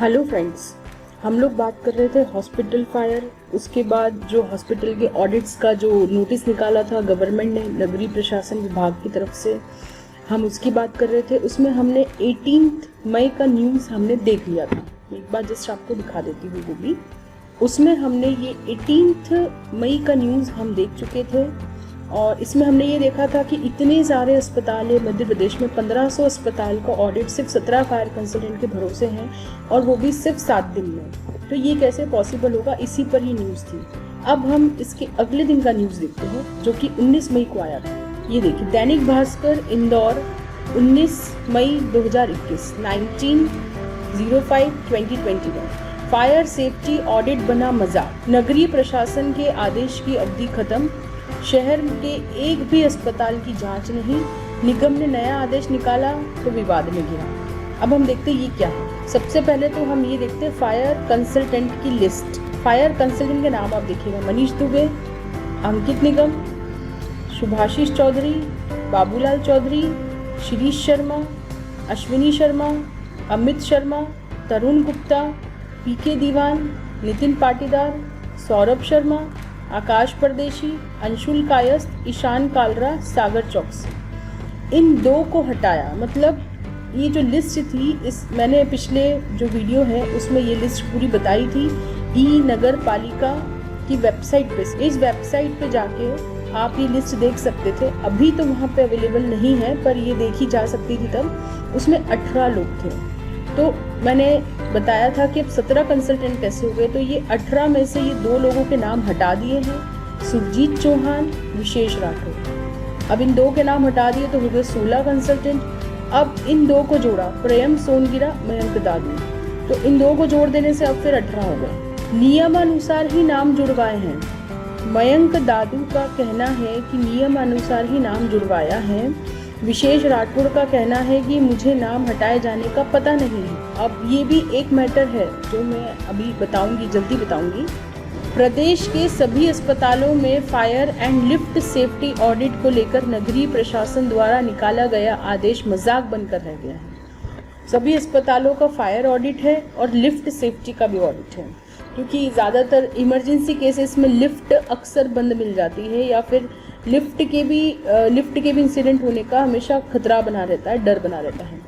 Hello friends, हम लोग बात कर रहे थे हॉस्पिटल फायर। उसके बाद जो हॉस्पिटल के ऑडिट्स का जो नोटिस निकाला था गवर्नमेंट ने नगरीय प्रशासन विभाग की तरफ से, हम उसकी बात कर रहे थे। उसमें हमने 18 मई का न्यूज़ हमने देख लिया था। एक बार जस्ट आपको दिखा देती हूँ वो भी। उसमें हमने ये 18 मई का न्यूज़ हम देख चुके थे और इसमें हमने ये देखा था कि इतने सारे अस्पताल है मध्य प्रदेश में, 1500 अस्पताल का ऑडिट सिर्फ 17 फायर कंसल्टेंट के भरोसे हैं और वो भी सिर्फ 7 दिन में। तो ये कैसे पॉसिबल होगा, इसी पर ये न्यूज़ थी। अब हम इसके अगले दिन का न्यूज़ देखते हैं जो कि 19 मई को आया था। ये देखिए, दैनिक भास्कर इंदौर 19 मई 2021, 19/05/2021। फायर सेफ्टी ऑडिट बना मजाक, नगरीय प्रशासन के आदेश की अवधि खत्म, शहर के एक भी अस्पताल की जांच नहीं, निगम ने नया आदेश निकाला तो विवाद में गिरा। अब हम देखते हैं ये क्या है। सबसे पहले तो हम ये देखते हैं फायर कंसल्टेंट की लिस्ट। फायर कंसल्टेंट के नाम आप देखिएगा, मनीष दुबे, अंकित निगम, शुभाशीष चौधरी, बाबूलाल चौधरी, शिरीष शर्मा, अश्विनी शर्मा, अमित शर्मा, तरुण गुप्ता, पीके दीवान, नितिन पाटीदार, सौरभ शर्मा, आकाश परदेशी, अंशुल कायस्थ, ईशान कालरा, सागर चौकसी। इन 2 को हटाया। मतलब ये जो लिस्ट थी, इस मैंने पिछले जो वीडियो है उसमें ये लिस्ट पूरी बताई थी ई नगर पालिका की वेबसाइट पे। इस वेबसाइट पे जाके आप ये लिस्ट देख सकते थे। अभी तो वहाँ पे अवेलेबल नहीं है, पर ये देखी जा सकती थी तब। उसमें 18 लोग थे। तो मैंने बताया था कि अब 17 कंसल्टेंट कैसे हो गए। तो ये 18 में से ये 2 लोगों के नाम हटा दिए हैं, सुरजीत चौहान, विशेष राठौर। अब इन 2 के नाम हटा दिए तो हो गए 16 कंसल्टेंट। अब इन 2 को जोड़ा, प्रेम सोनगिरा, मयंक दादू, तो इन 2 को जोड़ देने से अब फिर 18 हो गए। नियमानुसार ही नाम जुड़वाए हैं। मयंक दादू का कहना है कि नियमानुसार ही नाम जुड़वाया है। विशेष राठौड़ का कहना है कि मुझे नाम हटाए जाने का पता नहीं है। अब ये भी एक मैटर है जो मैं अभी बताऊंगी, जल्दी बताऊंगी। प्रदेश के सभी अस्पतालों में fire and lift safety audit को लेकर नगरीय प्रशासन द्वारा निकाला गया आदेश मजाक बनकर रह गया है। सभी अस्पतालों का फायर ऑडिट है और लिफ्ट सेफ्टी का भी ऑडिट है, क्योंकि ज़्यादातर इमरजेंसी केसेस में लिफ्ट अक्सर बंद मिल जाती है या फिर लिफ्ट के भी इंसिडेंट होने का हमेशा खतरा बना रहता है, डर बना रहता है।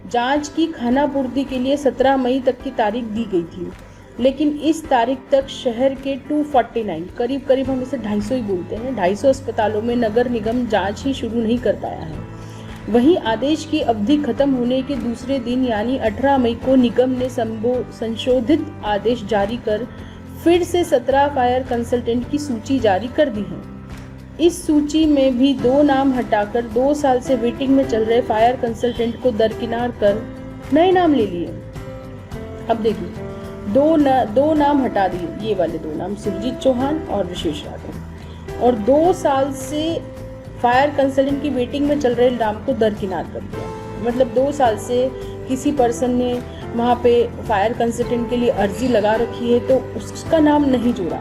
जांच की खानापूर्ति के लिए 17 मई तक की तारीख दी गई थी, लेकिन इस तारीख तक शहर के 249 करीब हम इसे 250 ही बोलते हैं, 250 अस्पतालों में नगर निगम जांच ही शुरू नहीं कर पाया है। वहीं आदेश की अवधि खत्म होने के दूसरे दिन यानी 18 मई को निगम ने संशोधित आदेश जारी कर फिर से 17 फायर कंसल्टेंट की सूची जारी कर दी है। इस सूची में भी 2 नाम हटाकर 2 साल से वेटिंग में चल रहे फायर कंसल्टेंट को दरकिनार कर नए नाम ले लिए। अब देखिए, दो नाम हटा दिए, ये वाले 2 नाम, सुरजीत चौहान और विशेष राठौर, और 2 साल से फायर कंसल्टेंट की वेटिंग में चल रहे नाम को दरकिनार कर दिया। मतलब 2 साल से किसी पर्सन ने वहाँ पे फायर कंसल्टेंट के लिए अर्जी लगा रखी है तो उसका नाम नहीं जोड़ा,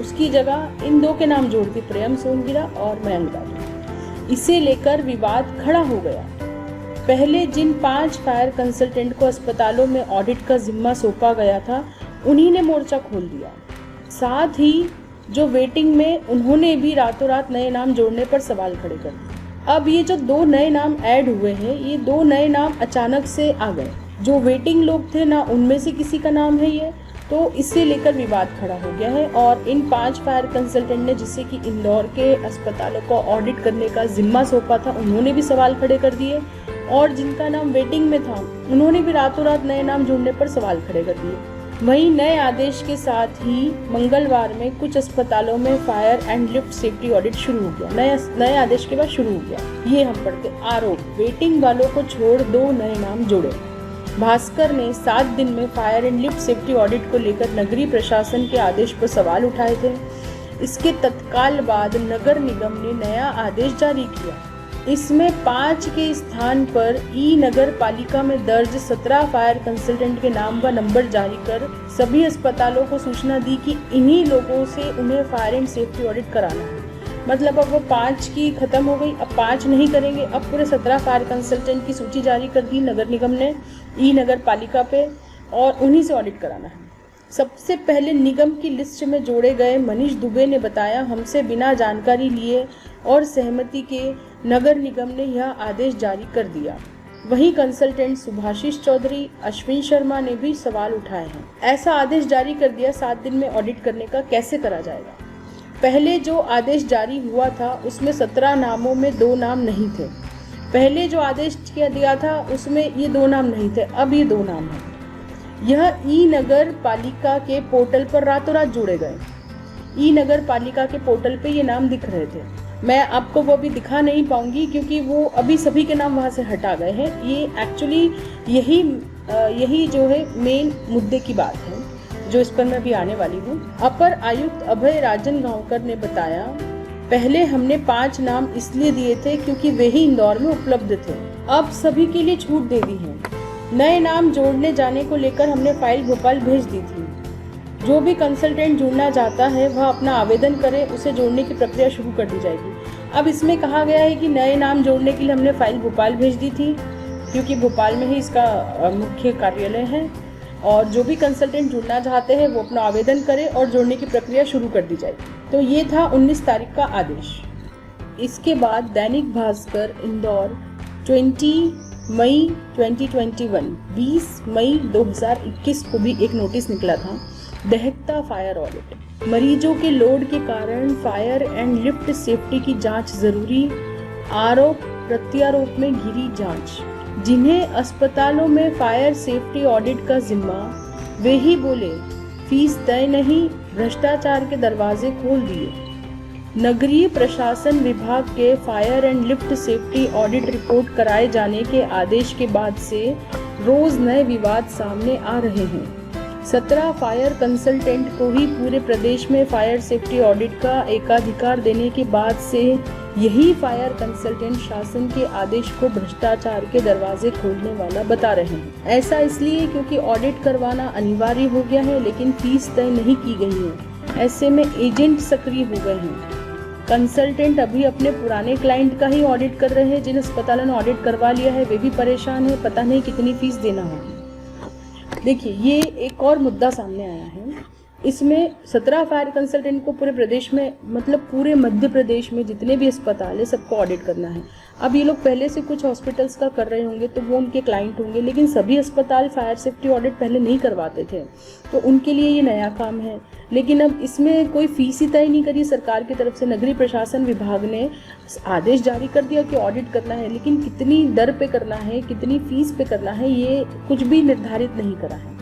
उसकी जगह इन 2 के नाम जोड़ दिए, प्रेम सोनगिरा और मयंक दादू। इसे लेकर विवाद खड़ा हो गया। पहले जिन 5 फायर कंसल्टेंट को अस्पतालों में ऑडिट का जिम्मा सौंपा गया था, उन्हीं ने मोर्चा खोल दिया। साथ ही जो वेटिंग में, उन्होंने भी रातों रात नए नाम जोड़ने पर सवाल खड़े कर दिए। अब ये जो 2 नए नाम ऐड हुए हैं, ये 2 नए नाम अचानक से आ गए। जो वेटिंग लोग थे ना, उनमें से किसी का नाम है ये, तो इससे लेकर विवाद खड़ा हो गया है। और इन 5 फायर कंसल्टेंट ने, जिससे कि इंदौर के अस्पतालों को ऑडिट करने का जिम्मा सौंपा था, उन्होंने भी सवाल खड़े कर दिए, और जिनका नाम वेटिंग में था उन्होंने भी रातों रात नए नाम जोड़ने पर सवाल खड़े कर दिए। वहीं नए आदेश के साथ ही मंगलवार में कुछ अस्पतालों में fire and lift safety audit शुरू हो गया। नए आदेश के बाद शुरू हो गया। ये हम पढ़ते, आरोप, वेटिंग वालों को छोड़ 2 नए नाम जोड़े। भास्कर ने 7 दिन में fire and lift safety audit को लेकर नगरीय प्रशासन के आदेश पर सवाल उठाए थे। इसके तत्काल बाद नगर निगम ने नया आदेश जारी किया। इसमें 5 के स्थान पर ई नगर पालिका में दर्ज 17 फायर कंसल्टेंट के नाम व नंबर जारी कर सभी अस्पतालों को सूचना दी कि इन्हीं लोगों से उन्हें फायर एंड सेफ्टी ऑडिट कराना है। मतलब अब वो 5 की खत्म हो गई, अब 5 नहीं करेंगे, अब पूरे 17 फायर कंसल्टेंट की सूची जारी कर दी नगर निगम ने ई नगर पालिका पे। और उन्हीं से ऑडिट कराना है। सबसे पहले निगम की लिस्ट में जोड़े गए मनीष दुबे ने बताया, हमसे बिना जानकारी लिए और सहमति के नगर निगम ने यह आदेश जारी कर दिया। वहीं कंसल्टेंट सुभाषिश चौधरी, अश्विन शर्मा ने भी सवाल उठाए हैं। ऐसा आदेश जारी कर दिया, 7 दिन में ऑडिट करने का कैसे करा जाएगा? पहले जो आदेश जारी हुआ था उसमें 17 नामों में 2 नाम नहीं थे। पहले जो आदेश दिया था उसमें ये 2 नाम नहीं थे, अब ये 2 नाम हैं। यह ई नगर पालिका के पोर्टल पर रातों रात जोड़े गए। ई नगर पालिका के पोर्टल पे ये नाम दिख रहे थे। मैं आपको वो अभी दिखा नहीं पाऊंगी क्योंकि वो अभी सभी के नाम वहाँ से हटा गए हैं। ये एक्चुअली यही जो है मेन मुद्दे की बात है जो इस पर मैं अभी आने वाली हूँ। अपर आयुक्त अभय राजन गांवकर ने बताया, पहले हमने 5 नाम इसलिए दिए थे क्योंकि वे ही इंदौर में उपलब्ध थे, अब सभी के लिए छूट दे दी है। नए नाम जोड़ने जाने को लेकर हमने फाइल भोपाल भेज दी थी। जो भी कंसल्टेंट जुड़ना चाहता है वह अपना आवेदन करे, उसे जोड़ने की प्रक्रिया शुरू कर दी जाएगी। अब इसमें कहा गया है कि नए नाम जोड़ने के लिए हमने फाइल भोपाल भेज दी थी क्योंकि भोपाल में ही इसका मुख्य कार्यालय है, और जो भी कंसल्टेंट जुड़ना चाहते हैं वो अपना आवेदन करे और जोड़ने की प्रक्रिया शुरू कर दी जाएगी। तो ये था 19 तारीख का आदेश। इसके बाद दैनिक भास्कर इंदौर 20 मई 2021 20 मई 2021 को भी एक नोटिस निकला था, दहकता फायर ऑडिट। मरीजों के लोड के कारण फायर एंड लिफ्ट सेफ्टी की जांच जरूरी, आरोप प्रत्यारोप में घिरी जांच। जिन्हें अस्पतालों में फायर सेफ्टी ऑडिट का जिम्मा, वे ही बोले फीस तय नहीं, भ्रष्टाचार के दरवाजे खोल दिए। नगरीय प्रशासन विभाग के fire and lift safety audit report कराए जाने के आदेश के बाद से रोज नए विवाद सामने आ रहे हैं। 17 फायर कंसल्टेंट को ही पूरे प्रदेश में फायर सेफ्टी ऑडिट का एकाधिकार देने के बाद से यही फायर कंसल्टेंट शासन के आदेश को भ्रष्टाचार के दरवाजे खोलने वाला बता रहे हैं। ऐसा इसलिए क्योंकि ऑडिट करवाना अनिवार्य हो गया है, लेकिन फीस तय नहीं की गई है। ऐसे में एजेंट सक्रिय हो गए हैं। कंसल्टेंट अभी अपने पुराने क्लाइंट का ही ऑडिट कर रहे हैं। जिन अस्पतालों ने ऑडिट करवा लिया है वे भी परेशान है, पता नहीं कितनी फीस देना होगी। देखिए, ये एक और मुद्दा सामने आया है। इसमें 17 फायर कंसल्टेंट को पूरे प्रदेश में, मतलब पूरे मध्य प्रदेश में जितने भी अस्पताल है सबको ऑडिट करना है। अब ये लोग पहले से कुछ हॉस्पिटल्स का कर रहे होंगे तो वो उनके क्लाइंट होंगे, लेकिन सभी अस्पताल फायर सेफ्टी ऑडिट पहले नहीं करवाते थे, तो उनके लिए ये नया काम है। लेकिन अब इसमें कोई फीस ही तय नहीं करी सरकार की तरफ से। नगरीय प्रशासन विभाग ने आदेश जारी कर दिया कि ऑडिट करना है, लेकिन कितनी दर पे करना है, कितनी फीस पे करना है, ये कुछ भी निर्धारित नहीं करा है।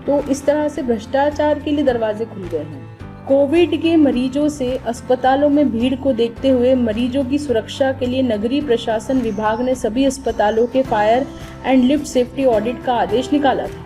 तो इस तरह से भ्रष्टाचार के लिए दरवाजे खुल गए हैं। कोविड के मरीजों से अस्पतालों में भीड़ को देखते हुए मरीजों की सुरक्षा के लिए नगरीय प्रशासन विभाग ने सभी अस्पतालों के fire and lift safety audit का आदेश निकाला था।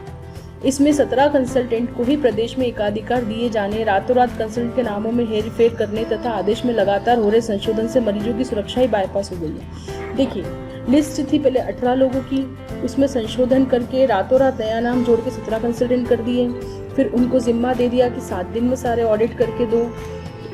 इसमें 17 कंसल्टेंट को ही प्रदेश में एकाधिकार दिए जाने, रातों रात कंसल्टेंट के नामों में हेरफेर करने तथा आदेश में लगातार हो रहे संशोधन से मरीजों की सुरक्षा ही बाईपास हो गई है। देखिए, लिस्ट थी पहले 18 लोगों की, उसमें संशोधन करके रातों रात नया नाम जोड़ के 17 कंसल्टेंट कर दिए। फिर उनको जिम्मा दे दिया कि 7 दिन में सारे ऑडिट करके दो,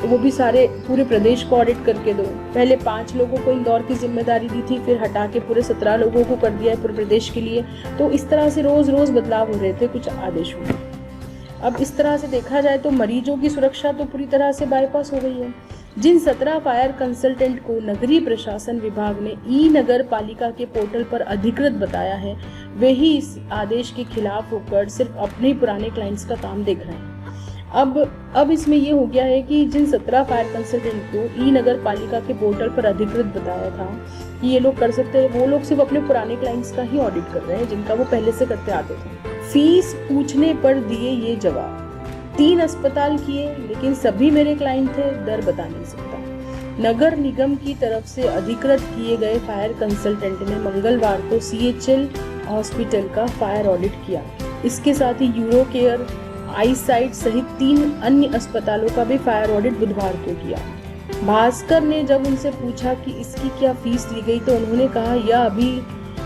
वो भी सारे पूरे प्रदेश को ऑडिट करके दो। पहले 5 लोगों को इंदौर की जिम्मेदारी दी थी, फिर हटा के पूरे 17 लोगों को कर दिया है पूरे प्रदेश के लिए। तो इस तरह से रोज रोज बदलाव हो रहे थे कुछ आदेशों में। अब इस तरह से देखा जाए तो मरीजों की सुरक्षा तो पूरी तरह से बाईपास हो गई है। जिन 17 फायर कंसल्टेंट को नगरीय प्रशासन विभाग ने ई नगर पालिका के पोर्टल पर अधिकृत बताया है, वे ही इस आदेश के खिलाफ होकर सिर्फ अपने ही पुराने क्लाइंट्स का काम देख रहे हैं। अब इसमें ये हो गया है कि जिन 17 फायर कंसल्टेंट को ई नगर पालिका के पोर्टल पर अधिकृत बताया था कि ये लोग कर सकते हैं, वो लोग सिर्फ अपने पुराने क्लाइंट्स का ही ऑडिट कर रहे हैं जिनका वो पहले से करते आते थे। फीस पूछने पर दिए ये जवाब, 3 अस्पताल किए लेकिन सभी मेरे क्लाइंट थे, दर बता नहीं सकता। नगर निगम की तरफ से अधिकृत किए गए फायर कंसल्टेंट ने मंगलवार को CHL हॉस्पिटल का फायर ऑडिट किया। इसके साथ ही यूरो केयर, आईसाइट सहित 3 अन्य अस्पतालों का भी फायर ऑडिट बुधवार को किया। भास्कर ने जब उनसे पूछा कि इसकी क्या फीस ली गई तो उन्होंने कहा,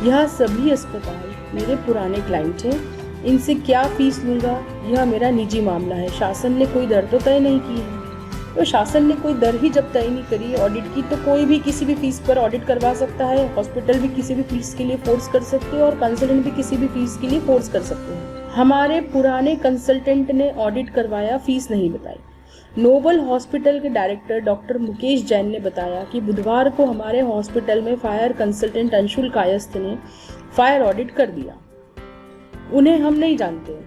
यह सभी अस्पताल मेरे पुराने क्लाइंट हैं, इनसे क्या फीस लूँगा यह मेरा निजी मामला है। शासन ने कोई दर तो तय नहीं की है। तो शासन ने कोई दर ही जब तय नहीं करी ऑडिट की, तो कोई भी किसी भी फीस पर ऑडिट करवा सकता है। हॉस्पिटल भी किसी भी फीस के लिए फोर्स कर सकते हैं और कंसल्टेंट भी किसी भी फीस के लिए फोर्स कर सकते हैं। हमारे पुराने कंसल्टेंट ने ऑडिट करवाया, फीस नहीं बताई। नोबल हॉस्पिटल के डायरेक्टर डॉक्टर मुकेश जैन ने बताया कि बुधवार को हमारे हॉस्पिटल में फायर कंसल्टेंट अंशुल कायस्थ ने फायर ऑडिट कर दिया। उन्हें हम नहीं जानते,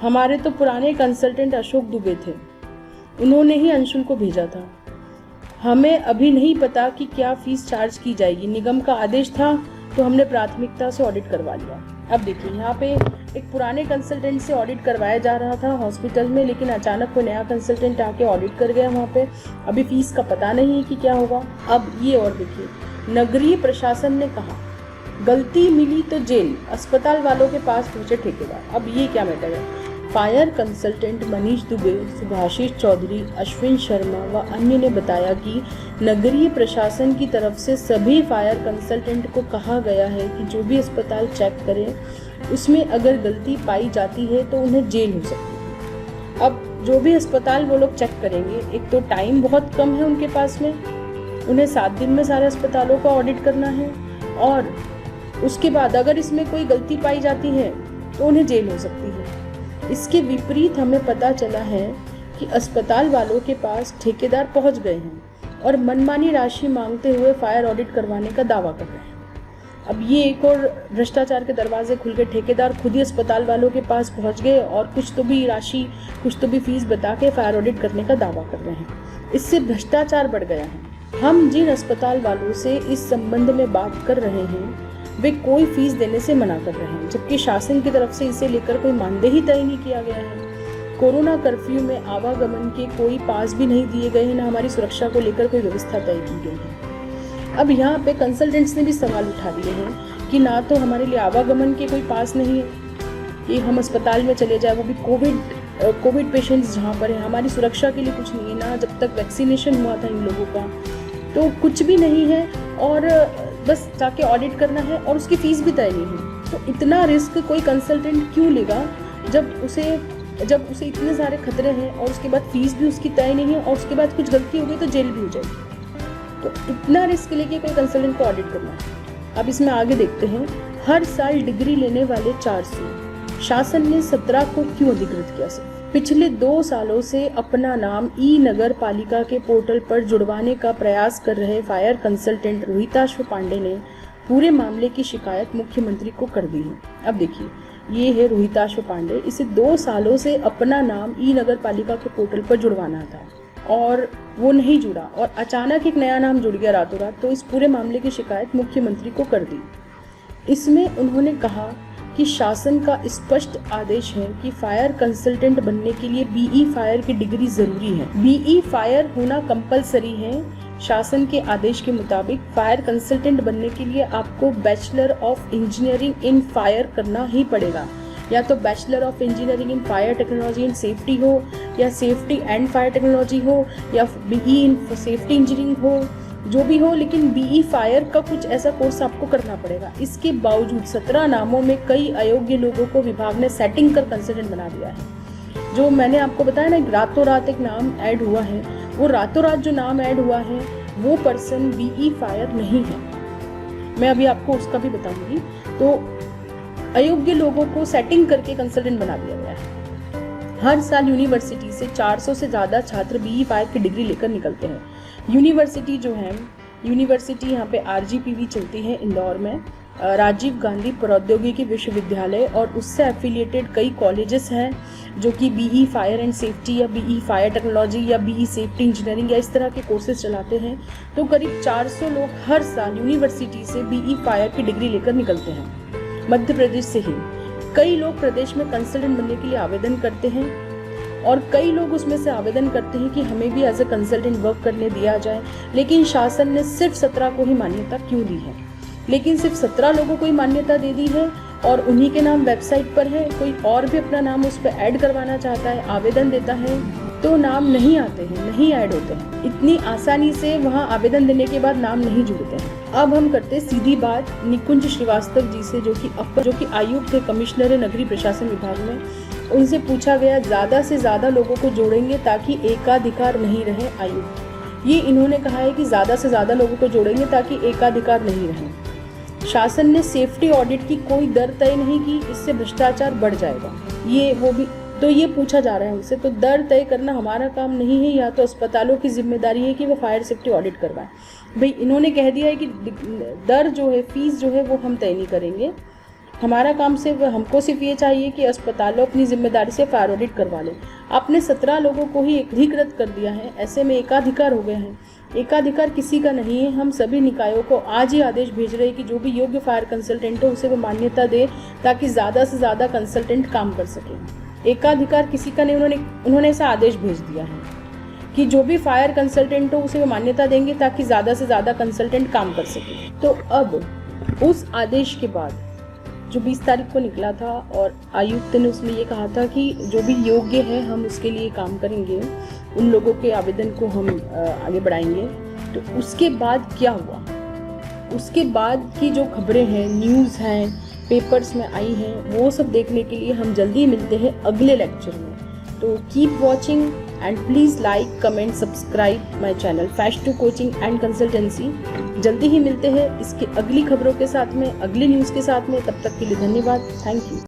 हमारे तो पुराने कंसल्टेंट अशोक दुबे थे, उन्होंने ही अंशुल को भेजा था। हमें अभी नहीं पता कि क्या फीस चार्ज की जाएगी। निगम का आदेश था तो हमने प्राथमिकता से ऑडिट करवा लिया। अब देखिए यहाँ पे एक पुराने कंसल्टेंट से ऑडिट करवाया जा रहा था हॉस्पिटल में, लेकिन अचानक कोई नया कंसल्टेंट आके ऑडिट कर गया वहाँ पे। अभी फीस का पता नहीं है कि क्या होगा। अब ये और देखिए, नगरीय प्रशासन ने कहा गलती मिली तो जेल, अस्पताल वालों के पास पहुंचे ठेकेदार। अब ये क्या मैटर है? फायर कंसल्टेंट मनीष दुबे, सुभाषिष चौधरी, अश्विन शर्मा व अन्य ने बताया कि नगरीय प्रशासन की तरफ से सभी फायर कंसल्टेंट को कहा गया है कि जो भी अस्पताल चेक करें उसमें अगर गलती पाई जाती है तो उन्हें जेल हो सकती है। अब जो भी अस्पताल वो लोग चेक करेंगे, एक तो टाइम बहुत कम है उनके पास में, उन्हें 7 दिन में सारे अस्पतालों का ऑडिट करना है, और उसके बाद अगर इसमें कोई गलती पाई जाती है तो उन्हें जेल हो सकती है। इसके विपरीत हमें पता चला है कि अस्पताल वालों के पास ठेकेदार पहुंच गए हैं और मनमानी राशि मांगते हुए फायर ऑडिट करवाने का दावा कर रहे हैं। अब ये एक और भ्रष्टाचार के दरवाजे खुल गए। ठेकेदार खुद ही अस्पताल वालों के पास पहुंच गए और कुछ तो भी राशि, कुछ तो भी फीस बता के फायर ऑडिट करने का दावा कर रहे हैं। इससे भ्रष्टाचार बढ़ गया है। हम जिन अस्पताल वालों से इस संबंध में बात कर रहे हैं वे कोई फीस देने से मना कर रहे हैं, जबकि शासन की तरफ से इसे लेकर कोई मानदेय तय नहीं किया गया है। कोरोना कर्फ्यू में आवागमन के कोई पास भी नहीं दिए गए हैं, न हमारी सुरक्षा को लेकर कोई व्यवस्था तय की गई है। अब यहाँ पे कंसल्टेंट्स ने भी सवाल उठा दिए हैं कि ना तो हमारे लिए आवागमन के कोई पास नहीं है कि हम अस्पताल में चले जाए, वो भी कोविड पेशेंट्स जहाँ पर है, हमारी सुरक्षा के लिए कुछ नहीं है, ना जब तक वैक्सीनेशन हुआ था इन लोगों का, तो कुछ भी नहीं है, और बस जाके ऑडिट करना है और उसकी फीस भी तय नहीं है। तो इतना रिस्क कोई कंसल्टेंट क्यों लेगा जब उसे इतने सारे खतरे हैं और उसके बाद फीस भी उसकी तय नहीं है और उसके बाद कुछ गलती हो गई तो जेल भी हो जाएगी। तो इतना रिस्क लेके कोई कंसल्टेंट को ऑडिट करना है। अब इसमें आगे देखते हैं। हर साल डिग्री लेने वाले 400, शासन ने 17 को क्यों अधिकृत किया? सिर्फ पिछले 2 सालों से अपना नाम ई नगर पालिका के पोर्टल पर जुड़वाने का प्रयास कर रहे फायर कंसल्टेंट रोहिताश्व पांडे ने पूरे मामले की शिकायत मुख्यमंत्री को कर दी है। अब देखिए, ये है रोहिताश्व पांडे, इसे 2 सालों से अपना नाम ई नगर पालिका के पोर्टल पर जुड़वाना था और वो नहीं जुड़ा, और अचानक एक नया नाम जुड़ गया रातों रात। तो इस पूरे मामले की शिकायत मुख्यमंत्री को कर दी। इसमें उन्होंने कहा कि शासन का स्पष्ट आदेश है कि फायर कंसल्टेंट बनने के लिए बीई फायर की डिग्री जरूरी है। बीई फायर होना कंपलसरी है। शासन के आदेश के मुताबिक फायर कंसल्टेंट बनने के लिए आपको bachelor of engineering in fire करना ही पड़ेगा, या तो bachelor of engineering in fire technology and safety हो, या सेफ्टी एंड फायर टेक्नोलॉजी हो, या बीई इन सेफ्टी इंजीनियरिंग हो, जो भी हो, लेकिन बीई फायर का कुछ ऐसा कोर्स आपको करना पड़ेगा। इसके बावजूद 17 नामों में कई अयोग्य लोगों को विभाग ने सेटिंग कर कंसल्टेंट बना दिया है। जो मैंने आपको बताया ना, रातों रात एक नाम ऐड हुआ है, वो रातों रात जो नाम ऐड हुआ है वो पर्सन बीई फायर नहीं है। मैं अभी आपको उसका भी बताऊंगी। तो अयोग्य लोगों को सेटिंग करके कंसल्टेंट बना दिया गया है। हर साल यूनिवर्सिटी से 400 से ज़्यादा छात्र बीई फायर की डिग्री लेकर निकलते हैं। यूनिवर्सिटी जो है, यूनिवर्सिटी यहाँ पे आरजीपीवी चलती है इंदौर में, राजीव गांधी प्रौद्योगिकी विश्वविद्यालय, और उससे एफिलिएटेड कई कॉलेजेस हैं जो कि बीई फायर एंड सेफ्टी या बीई फायर टेक्नोलॉजी या बीई सेफ्टी इंजीनियरिंग या इस तरह के कोर्सेज चलाते हैं। तो करीब 400 लोग हर साल यूनिवर्सिटी से बीई फायर की डिग्री लेकर निकलते हैं। मध्य प्रदेश से ही कई लोग प्रदेश में कंसल्टेंट बनने के लिए आवेदन करते हैं, और कई लोग उसमें से आवेदन करते हैं कि हमें भी एज ए कंसल्टेंट वर्क करने दिया जाए, लेकिन शासन ने सिर्फ 17 को ही मान्यता क्यों दी है? लेकिन सिर्फ 17 लोगों को ही मान्यता दे दी है और उन्हीं के नाम वेबसाइट पर है। कोई और भी अपना नाम उस पर ऐड करवाना चाहता है, आवेदन देता है, तो नाम नहीं आते हैं, नहीं ऐड होते हैं। इतनी आसानी से वहाँ आवेदन देने के बाद नाम नहीं जुड़ते हैं। अब हम करते सीधी बात निकुंज श्रीवास्तव जी से, जो कि आयुक्त थे, कमिश्नर है नगरीय प्रशासन विभाग में। उनसे पूछा गया, ज़्यादा से ज़्यादा लोगों को जोड़ेंगे ताकि एकाधिकार नहीं रहे आयुक्त। ये इन्होंने कहा है कि ज़्यादा से ज़्यादा लोगों को जोड़ेंगे ताकि एकाधिकार नहीं रहे। शासन ने सेफ्टी ऑडिट की कोई दर तय नहीं की, इससे भ्रष्टाचार बढ़ जाएगा। ये वो भी तो ये पूछा जा रहा है हमसे, तो दर तय करना हमारा काम नहीं है, या तो अस्पतालों की जिम्मेदारी है कि वो फायर सेफ्टी ऑडिट करवाएं। भाई इन्होंने कह दिया है कि दर जो है, फीस जो है वो हम तय नहीं करेंगे, हमारा काम सिर्फ हमको सिर्फ ये चाहिए कि अस्पतालों अपनी जिम्मेदारी से फायर ऑडिट करवा लें। आपने 17 लोगों को ही अधिकृत कर दिया है, ऐसे में एकाधिकार हो गए हैं। एकाधिकार किसी का नहीं है। हम सभी निकायों को आज ही आदेश भेज रहे हैं कि जो भी योग्य फायर कंसल्टेंट हो उसे वो मान्यता दे, ताकि ज़्यादा से ज़्यादा कंसल्टेंट काम कर सकें। एकाधिकार किसी का नहीं, उन्होंने ऐसा आदेश भेज दिया है कि जो भी फायर कंसल्टेंट हो उसे वो मान्यता देंगे, ताकि ज़्यादा से ज़्यादा कंसल्टेंट काम कर सके। तो अब उस आदेश के बाद जो 20 तारीख को निकला था और आयुक्त ने उसमें ये कहा था कि जो भी योग्य है हम उसके लिए काम करेंगे, उन लोगों के आवेदन को हम आगे बढ़ाएंगे। तो उसके बाद क्या हुआ, उसके बाद की जो खबरें हैं, न्यूज़ हैं, पेपर्स में आई हैं, वो सब देखने के लिए हम जल्दी मिलते हैं अगले लेक्चर में। तो keep watching and please like, comment, subscribe my channel Fash to coaching and consultancy. जल्दी ही मिलते हैं इसके अगली खबरों के साथ में, अगली न्यूज़ के साथ में। तब तक के लिए धन्यवाद। Thank you.